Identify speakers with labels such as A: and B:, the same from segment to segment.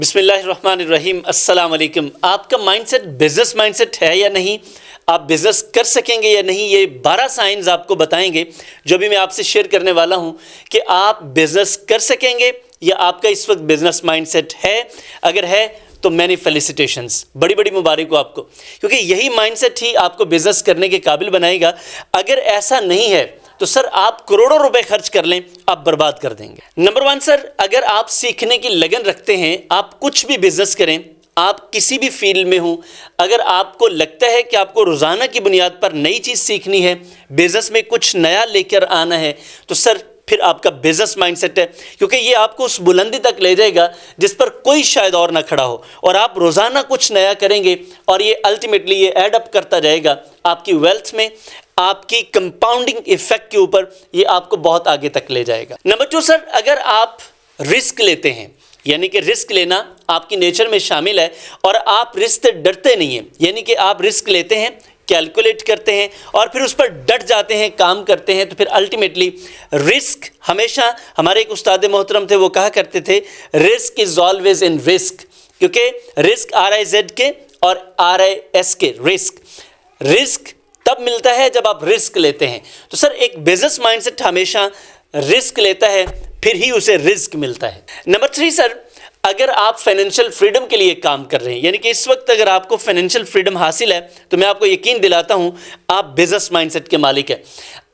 A: बिस्मिल्लाहिर्रहमानिर्रहीम। अस्सलाम वालेकुम। आपका माइंडसेट बिजनेस माइंडसेट है या नहीं, आप बिजनेस कर सकेंगे या नहीं, ये 12 साइंस आपको बताएंगे जो भी मैं आपसे शेयर करने वाला हूं कि आप बिजनेस कर सकेंगे या आपका इस वक्त बिजनेस माइंडसेट है। अगर है तो मैनी फेलिसिटेशंस, बड़ी बड़ी मुबारक हो आपको, क्योंकि यही माइंडसेट ही आपको बिजनेस करने के काबिल बनाएगा। अगर ऐसा नहीं है तो सर आप करोड़ों रुपए खर्च कर लें, आप बर्बाद कर देंगे। नंबर 1 सर, अगर आप सीखने की लगन रखते हैं, आप कुछ भी बिजनेस करें, आप किसी भी फील्ड में हो, अगर आपको लगता है कि आपको रोज़ाना की बुनियाद पर नई चीज़ सीखनी है, बिजनेस में कुछ नया लेकर आना है, तो सर फिर आपका बिजनेस माइंडसेट है, क्योंकि ये आपको उस बुलंदी तक ले जाएगा जिस पर कोई शायद और ना खड़ा हो। और आप रोज़ाना कुछ नया करेंगे और ये अल्टीमेटली ये ऐड अप करता जाएगा आपकी वेल्थ में, आपकी कंपाउंडिंग इफेक्ट के ऊपर, ये आपको बहुत आगे तक ले जाएगा। नंबर 2 सर, अगर आप रिस्क लेते हैं, यानी कि रिस्क लेना आपकी नेचर में शामिल है और आप रिस्क से डरते नहीं हैं, यानी कि आप रिस्क लेते हैं, कैलकुलेट करते हैं और फिर उस पर डट जाते हैं, काम करते हैं, तो फिर अल्टीमेटली रिस्क, हमेशा हमारे एक उस्ताद मोहतरम थे, वो कहा करते थे risk is always in risk, क्योंकि रिस्क RISK और RISK रिस्क तब मिलता है जब आप रिस्क लेते हैं। तो सर एक बिजनेस माइंडसेट हमेशा रिस्क लेता है, फिर ही उसे रिस्क मिलता है। नंबर 3 सर, अगर आप फाइनेंशियल फ्रीडम के लिए काम कर रहे हैं, यानी कि इस वक्त अगर आपको फाइनेंशियल फ्रीडम हासिल है, तो मैं आपको यकीन दिलाता हूं आप बिजनेस माइंडसेट के मालिक हैं।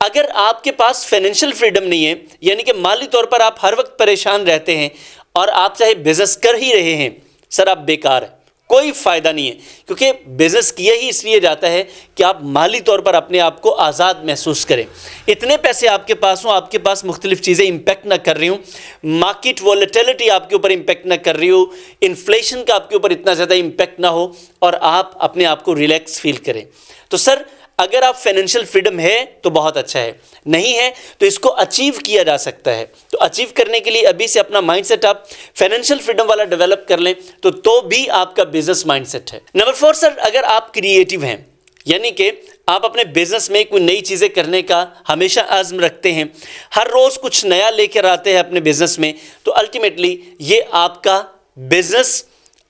A: अगर आपके पास फाइनेंशियल फ्रीडम नहीं है, यानी कि माली तौर पर आप हर वक्त परेशान रहते हैं और आप चाहे बिजनेस कर ही रहे हैं, सर आप बेकार हैं, कोई फ़ायदा नहीं है, क्योंकि बिज़नेस किया ही इसलिए जाता है कि आप माली तौर पर अपने आप को आज़ाद महसूस करें। इतने पैसे आपके पास हों, आपके पास मुख्तलिफ़ चीज़ें इम्पेक्ट ना कर रही हूँ, मार्केट वॉलेटिलिटी आपके ऊपर इम्पेक्ट ना कर रही हो, इन्फ्लेशन का आपके ऊपर इतना ज़्यादा इम्पेक्ट ना हो और आप अपने आप को रिलैक्स फील करें। तो सर अगर आप फाइनेंशियल फ्रीडम है तो बहुत अच्छा है, नहीं है तो इसको अचीव किया जा सकता है। तो अचीव करने के लिए अभी से अपना माइंडसेट आप फाइनेंशियल फ्रीडम वाला डेवलप कर लें, तो भी आपका बिजनेस माइंडसेट है। नंबर 4 सर, अगर आप क्रिएटिव हैं, यानी कि आप अपने बिजनेस में कोई नई चीज़ें करने का हमेशा आज़्म रखते हैं, हर रोज़ कुछ नया लेकर आते हैं अपने बिजनेस में, तो अल्टीमेटली ये आपका बिजनेस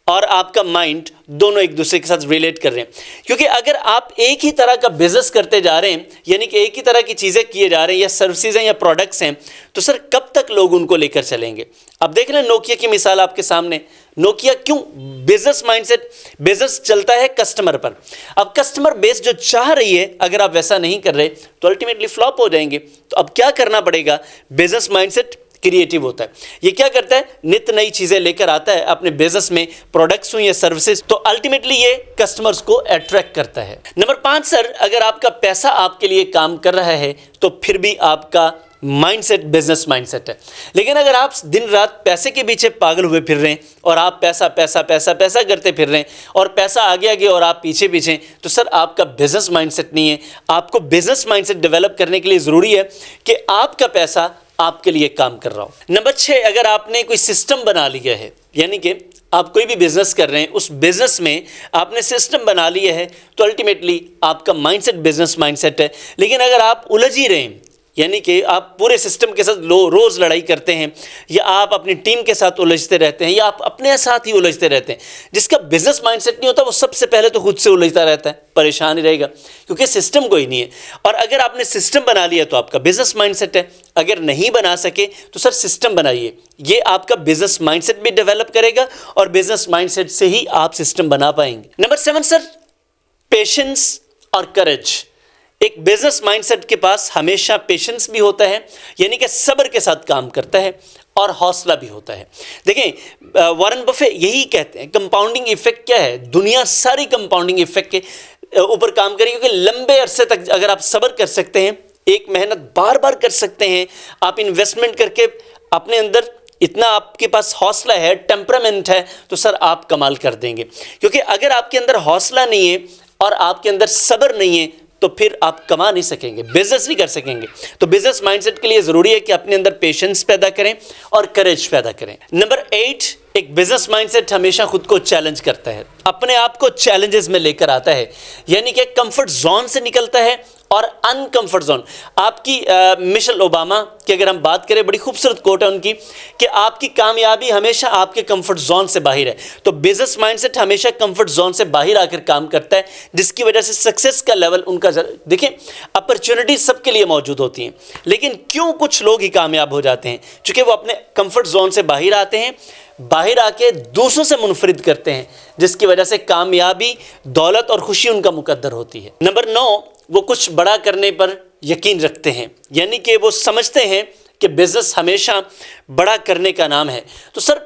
A: और आपका माइंड दोनों एक दूसरे के साथ रिलेट कर रहे हैं। क्योंकि अगर आप एक ही तरह का बिजनेस करते जा रहे हैं, यानी कि एक ही तरह की चीज़ें किए जा रहे हैं, या सर्विसेज हैं या प्रोडक्ट्स हैं, तो सर कब तक लोग उनको लेकर चलेंगे। अब देख लें नोकिया की मिसाल आपके सामने। नोकिया क्यों बिजनेस माइंडसेट, बिजनेस चलता है कस्टमर पर। अब कस्टमर बेस जो चाह रही है, अगर आप वैसा नहीं कर रहे तो अल्टीमेटली फ्लॉप हो जाएंगे। तो अब क्या करना पड़ेगा, बिजनेस माइंडसेट क्रिएटिव होता है। ये क्या करता है, नित नई चीज़ें लेकर आता है अपने बिजनेस में, प्रोडक्ट्स हो या सर्विसेज, तो अल्टीमेटली ये कस्टमर्स को अट्रैक्ट करता है। नंबर 5 सर, अगर आपका पैसा आपके लिए काम कर रहा है तो फिर भी आपका माइंडसेट बिजनेस माइंडसेट है। लेकिन अगर आप दिन रात पैसे के पीछे पागल हुए फिर रहे हैं और आप पैसा पैसा पैसा पैसा करते फिर रहे हैं और पैसा आगे आगे और आप पीछे पीछे, तो सर आपका बिजनेस माइंडसेट नहीं है। आपको बिजनेस माइंडसेट डेवलप करने के लिए ज़रूरी है कि आपका पैसा आपके लिए काम कर रहा हो। नंबर 6, अगर आपने कोई सिस्टम बना लिया है, यानी कि आप कोई भी बिजनेस कर रहे हैं, उस बिजनेस में आपने सिस्टम बना लिया है, तो अल्टीमेटली आपका माइंडसेट बिजनेस माइंडसेट है। लेकिन अगर आप उलझ ही रहे हैं, यानी कि आप पूरे सिस्टम के साथ रोज़ लड़ाई करते हैं, या आप अपनी टीम के साथ उलझते रहते हैं, या आप अपने साथ ही उलझते रहते हैं, जिसका बिजनेस माइंडसेट नहीं होता वो सबसे पहले तो खुद से उलझता रहता है, परेशान ही रहेगा, क्योंकि सिस्टम कोई नहीं है। और अगर आपने सिस्टम बना लिया तो आपका बिजनेस माइंडसेट है। अगर नहीं बना सके तो सर सिस्टम बनाइए, ये आपका बिजनेस माइंडसेट भी डेवलप करेगा और बिजनेस माइंडसेट से ही आप सिस्टम बना पाएंगे। नंबर 7 सर, पेशेंस और करेज। एक बिजनेस माइंडसेट के पास हमेशा पेशेंस भी होता है, यानी कि सब्र के साथ काम करता है, और हौसला भी होता है। देखें वॉरेन बफे यही कहते हैं, कंपाउंडिंग इफेक्ट क्या है, दुनिया सारी कंपाउंडिंग इफेक्ट के ऊपर काम करेगी, क्योंकि लंबे अरसे तक अगर आप सब्र कर सकते हैं, एक मेहनत बार बार कर सकते हैं, आप इन्वेस्टमेंट करके अपने अंदर इतना आपके पास हौसला है, टेम्परामेंट है, तो सर आप कमाल कर देंगे। क्योंकि अगर आपके अंदर हौसला नहीं है और आपके अंदर सब्र नहीं है, तो फिर आप कमा नहीं सकेंगे, बिजनेस नहीं कर सकेंगे। तो बिजनेस माइंडसेट के लिए ज़रूरी है कि अपने अंदर पेशेंस पैदा करें और करेज पैदा करें। नंबर 8, एक बिजनेस माइंडसेट हमेशा खुद को चैलेंज करता है, अपने आप को चैलेंजेस में लेकर आता है, यानी कि कंफर्ट जोन से निकलता है اور انکمفرٹ زون. آپ کی مشل اوباما کی اگر ہم بات کریں، بڑی خوبصورت کوٹ ہے ان کی کہ آپ کی کامیابی ہمیشہ آپ کے کمفرٹ زون سے باہر ہے. تو بزنس مائنڈ سیٹ ہمیشہ کمفرٹ زون سے باہر آ کر کام کرتا ہے، جس کی وجہ سے سکسیس کا لیول ان کا دیکھیں اپرچونٹی سب کے لیے موجود ہوتی ہیں، لیکن کیوں کچھ لوگ ہی کامیاب ہو جاتے ہیں؟ چونکہ وہ اپنے کمفرٹ زون سے باہر آتے ہیں، باہر آ کے دوسروں سے منفرد کرتے ہیں، جس کی وجہ سے کامیابی، دولت اور خوشی ان کا مقدر ہوتی ہے. نمبر 9، وہ کچھ بڑا کرنے پر یقین رکھتے ہیں، یعنی کہ وہ سمجھتے ہیں کہ بزنس ہمیشہ بڑا کرنے کا نام ہے. تو سر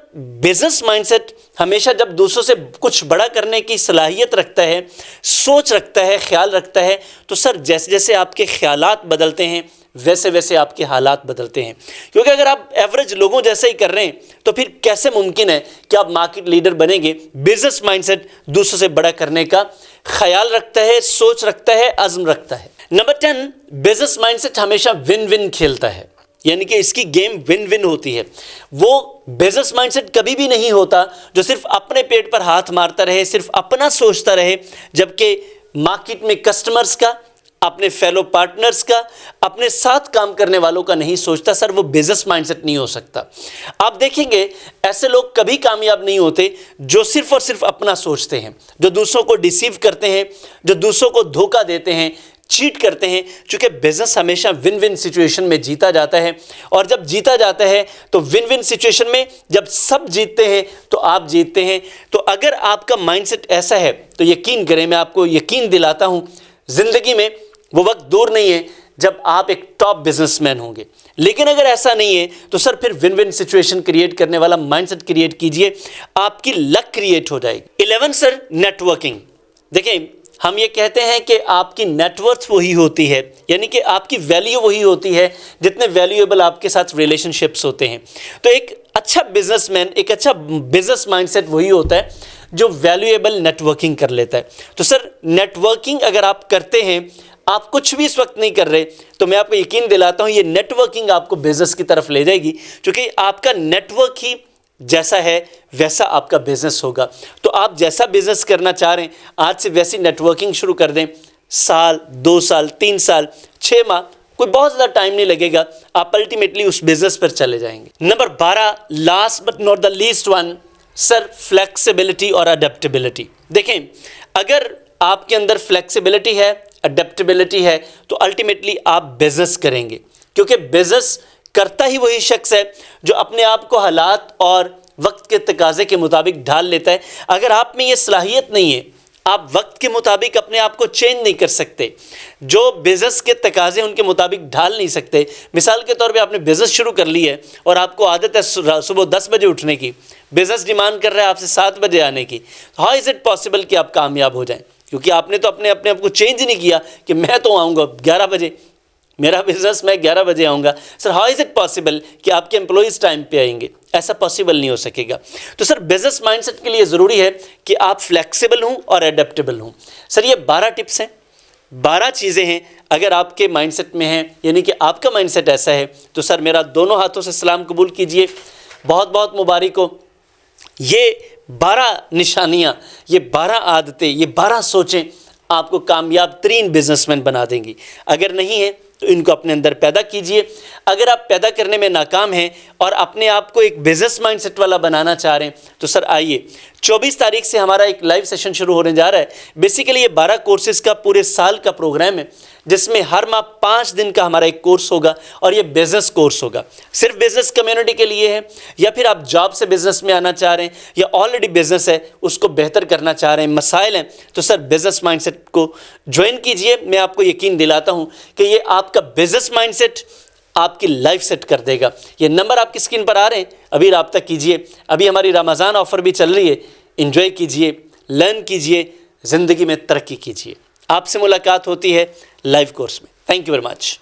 A: بزنس مائنڈ سیٹ ہمیشہ جب دوسروں سے کچھ بڑا کرنے کی صلاحیت رکھتا ہے، سوچ رکھتا ہے، خیال رکھتا ہے، تو سر جیسے جیسے آپ کے خیالات بدلتے ہیں ویسے ویسے آپ کے حالات بدلتے ہیں. کیونکہ اگر آپ ایوریج لوگوں جیسے ہی کر رہے ہیں تو پھر کیسے ممکن ہے کہ آپ مارکیٹ لیڈر بنیں گے؟ بزنس مائنڈ سیٹ دوسروں سے بڑا کرنے کا خیال رکھتا ہے، سوچ رکھتا ہے، عزم رکھتا ہے. نمبر 10، بزنس مائنڈ سیٹ ہمیشہ ون ون کھیلتا ہے، یعنی کہ اس کی گیم ون ون ہوتی ہے. وہ بزنس مائنڈ سیٹ کبھی بھی نہیں ہوتا جو صرف اپنے پیٹ پر ہاتھ مارتا رہے، صرف اپنا سوچتا رہے، جبکہ مارکیٹ میں کسٹمرز کا، اپنے فیلو پارٹنرز کا، اپنے ساتھ کام کرنے والوں کا نہیں سوچتا. سر وہ بزنس مائنڈ سیٹ نہیں ہو سکتا. آپ دیکھیں گے ایسے لوگ کبھی کامیاب نہیں ہوتے جو صرف اور صرف اپنا سوچتے ہیں، جو دوسروں کو ڈیسیو کرتے ہیں، جو دوسروں کو دھوکہ دیتے ہیں، چیٹ کرتے ہیں. چونکہ بزنس ہمیشہ ون ون سچویشن میں جیتا جاتا ہے، اور جب جیتا جاتا ہے تو ون ون سچویشن میں جب سب جیتتے ہیں تو آپ جیتتے ہیں. تو اگر آپ کا مائنڈ سیٹ ایسا ہے تو یقین کریں، میں آپ کو یقین دلاتا ہوں، زندگی میں وہ وقت دور نہیں ہے جب آپ ایک ٹاپ بزنس مین ہوں گے. لیکن اگر ایسا نہیں ہے تو سر پھر ون ون سچویشن کریٹ کرنے والا مائنڈ سیٹ کریٹ کیجئے، آپ کی لک کریٹ ہو جائے گی. 11 سر نیٹ ورکنگ. دیکھیں ہم یہ کہتے ہیں کہ آپ کی نیٹ ورتھ وہی ہوتی ہے، یعنی کہ آپ کی ویلیو وہی ہوتی ہے جتنے ویلیویبل آپ کے ساتھ ریلیشن شپس ہوتے ہیں. تو ایک اچھا بزنس مین، ایک اچھا بزنس مائنڈ سیٹ وہی ہوتا ہے جو ویلیویبل نیٹ ورکنگ کر لیتا ہے. تو سر نیٹ ورکنگ اگر آپ کرتے ہیں، آپ کچھ بھی اس وقت نہیں کر رہے، تو میں آپ کو یقین دلاتا ہوں یہ نیٹ ورکنگ آپ کو بزنس کی طرف لے جائے گی، کیونکہ آپ کا نیٹ ورک ہی جیسا ہے ویسا آپ کا بزنس ہوگا. تو آپ جیسا بزنس کرنا چاہ رہے ہیں آج سے ویسی نیٹ ورکنگ شروع کر دیں. سال، 2 سال، 3 سال، 6 ماہ، کوئی بہت زیادہ ٹائم نہیں لگے گا، آپ الٹیمیٹلی اس بزنس پر چلے جائیں گے. Number 12، last but not the least one, sir flexibility اور اڈیپٹیبلٹی. دیکھیں اگر آپ کے اندر فلیکسیبلٹی ہے، اڈیپٹیبلٹی ہے، تو الٹیمیٹلی آپ بزنس کریں گے. کیونکہ بزنس کرتا ہی وہی شخص ہے جو اپنے آپ کو حالات اور وقت کے تقاضے کے مطابق ڈھال لیتا ہے. اگر آپ میں یہ صلاحیت نہیں ہے، آپ وقت کے مطابق اپنے آپ کو چینج نہیں کر سکتے، جو بزنس کے تقاضے ان کے مطابق ڈھال نہیں سکتے. مثال کے طور پہ آپ نے بزنس شروع کر لی ہے اور آپ کو عادت ہے صبح 10 بجے اٹھنے کی، بزنس ڈیمانڈ کر رہا ہے آپ سے 7 بجے آنے کی. ہاؤ از اٹ پاسبل کہ آپ کامیاب ہو جائیں؟ کیونکہ آپ نے تو اپنے آپ کو چینج ہی نہیں کیا کہ میں تو آؤں گا 11 بجے، میرا بزنس میں 11 بجے آؤں گا. Sir how is it possible کہ آپ کے امپلائیز ٹائم پہ آئیں گے؟ ایسا پاسبل نہیں ہو سکے گا. تو سر بزنس مائنڈ سیٹ کے لیے ضروری ہے کہ آپ فلیکسیبل ہوں اور اڈیپٹیبل ہوں. سر یہ 12 ٹپس ہیں، 12 چیزیں ہیں. اگر آپ کے مائنڈ سیٹ میں ہیں، یعنی کہ آپ کا مائنڈ سیٹ ایسا ہے، تو سر میرا دونوں ہاتھوں سے سلام قبول کیجئے. بہت بہت مبارک ہو. یہ 12 نشانیاں، یہ 12 عادتیں، یہ 12 سوچیں آپ کو کامیاب ترین بزنس مین بنا دیں گی. اگر نہیں ہے تو ان کو اپنے اندر پیدا کیجئے. اگر آپ پیدا کرنے میں ناکام ہیں اور اپنے آپ کو ایک بزنس مائنڈ سیٹ والا بنانا چاہ رہے ہیں تو سر آئیے 24 تاریخ سے ہمارا ایک لائیو سیشن شروع ہونے جا رہا ہے. بیسیکلی یہ 12 کورسز کا پورے سال کا پروگرام ہے، جس میں ہر ماہ 5 دن کا ہمارا ایک کورس ہوگا، اور یہ بزنس کورس ہوگا. صرف بزنس کمیونٹی کے لیے ہے، یا پھر آپ جاب سے بزنس میں آنا چاہ رہے ہیں، یا آلریڈی بزنس ہے اس کو بہتر کرنا چاہ رہے ہیں، مسائل ہیں، تو سر بزنس مائنڈ سیٹ کو جوائن کیجئے. میں آپ کو یقین دلاتا ہوں کہ یہ آپ کا بزنس مائنڈ سیٹ آپ کی لائف سیٹ کر دے گا. یہ نمبر آپ کی اسکرین پر آ رہے ہیں، ابھی رابطہ کیجئے. ابھی ہماری رمضان آفر بھی چل رہی ہے، انجوائے کیجئے، لرن کیجئے، زندگی میں ترقی کیجئے. آپ سے ملاقات ہوتی ہے لائیو کورس میں. Thank you very much.